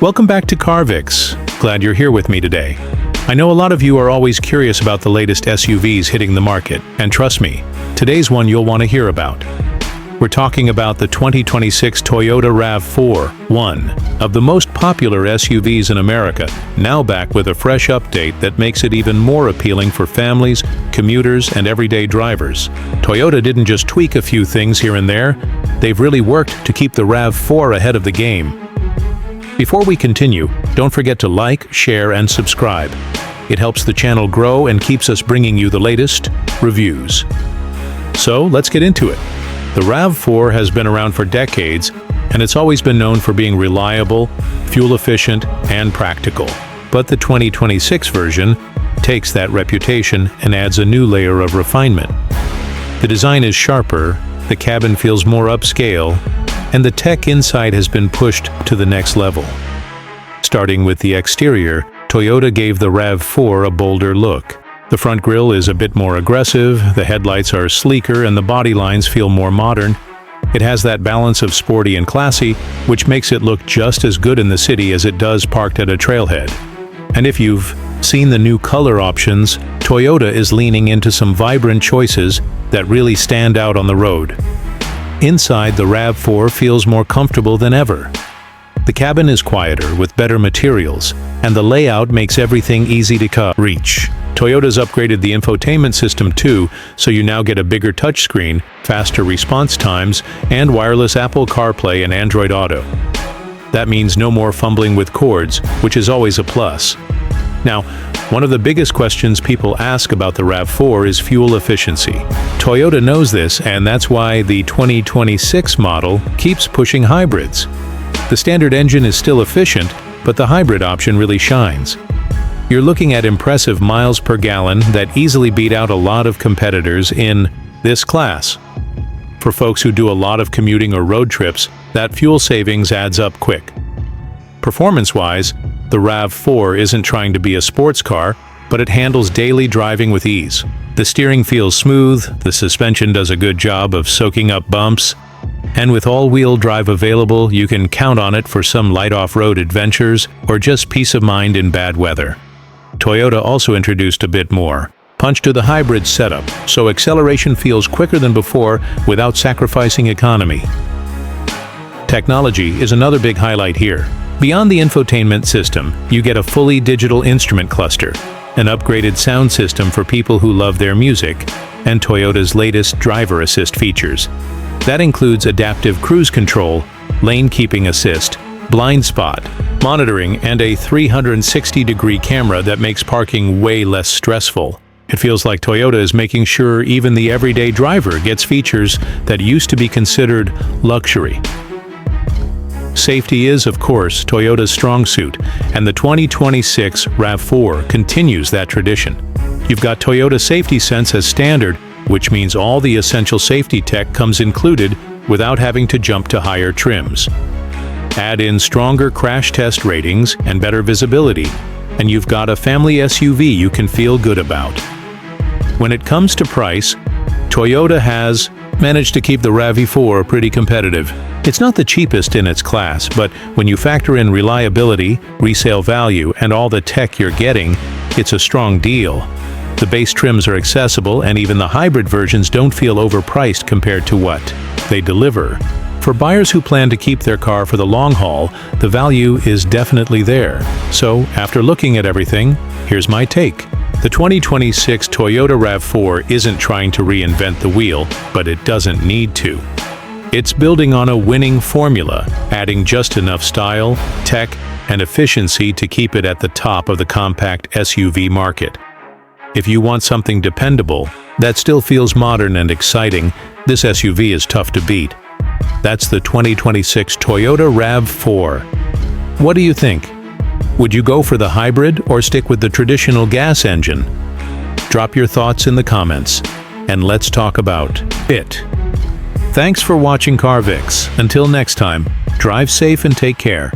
Welcome back to Car Vix. Glad you're here with me today. I know a lot of you are always curious about the latest SUVs hitting the market, and trust me, today's one you'll want to hear about. We're talking about the 2026 Toyota RAV4, one of the most popular SUVs in America, now back with a fresh update that makes it even more appealing for families, commuters, and everyday drivers. Toyota didn't just tweak a few things here and there, they've really worked to keep the RAV4 ahead of the game. Before we continue, don't forget to like, share, and subscribe. It helps the channel grow and keeps us bringing you the latest reviews. So let's get into it. The RAV4 has been around for decades, and it's always been known for being reliable, fuel-efficient, and practical. But the 2026 version takes that reputation and adds a new layer of refinement. The design is sharper, the cabin feels more upscale, and the tech inside has been pushed to the next level. Starting with the exterior, Toyota gave the RAV4 a bolder look. The front grille is a bit more aggressive, the headlights are sleeker, and the body lines feel more modern. It has that balance of sporty and classy, which makes it look just as good in the city as it does parked at a trailhead. And if you've seen the new color options, Toyota is leaning into some vibrant choices that really stand out on the road. Inside, the RAV4 feels more comfortable than ever. The cabin is quieter, with better materials, and the layout makes everything easy to reach. Toyota's upgraded the infotainment system too, so you now get a bigger touchscreen, faster response times, and wireless Apple CarPlay and Android Auto. That means no more fumbling with cords, which is always a plus. Now, one of the biggest questions people ask about the RAV4 is fuel efficiency. Toyota knows this, and that's why the 2026 model keeps pushing hybrids. The standard engine is still efficient, but the hybrid option really shines. You're looking at impressive miles per gallon that easily beat out a lot of competitors in this class. For folks who do a lot of commuting or road trips, that fuel savings adds up quick. Performance-wise, the RAV4 isn't trying to be a sports car, but it handles daily driving with ease. The steering feels smooth, the suspension does a good job of soaking up bumps, and with all-wheel drive available, you can count on it for some light off-road adventures or just peace of mind in bad weather. Toyota also introduced a bit more punch to the hybrid setup, so acceleration feels quicker than before without sacrificing economy. Technology is another big highlight here. Beyond the infotainment system, you get a fully digital instrument cluster, an upgraded sound system for people who love their music, and Toyota's latest driver assist features. That includes adaptive cruise control, lane keeping assist, blind spot, monitoring, and a 360-degree camera that makes parking way less stressful. It feels like Toyota is making sure even the everyday driver gets features that used to be considered luxury. Safety is, of course, Toyota's strong suit, and the 2026 RAV4 continues that tradition. You've got Toyota Safety Sense as standard, which means all the essential safety tech comes included without having to jump to higher trims. Add in stronger crash test ratings and better visibility, and you've got a family SUV you can feel good about. When it comes to price, Toyota has managed to keep the RAV4 pretty competitive. It's not the cheapest in its class, but when you factor in reliability, resale value, and all the tech you're getting, it's a strong deal. The base trims are accessible, and even the hybrid versions don't feel overpriced compared to what they deliver. For buyers who plan to keep their car for the long haul, the value is definitely there. So, after looking at everything, here's my take. The 2026 Toyota RAV4 isn't trying to reinvent the wheel, but it doesn't need to. It's building on a winning formula, adding just enough style, tech, and efficiency to keep it at the top of the compact SUV market. If you want something dependable that still feels modern and exciting, this SUV is tough to beat. That's the 2026 Toyota RAV4. What do you think? Would you go for the hybrid or stick with the traditional gas engine? Drop your thoughts in the comments, and let's talk about it. Thanks for watching Car Vix. Until next time, drive safe and take care.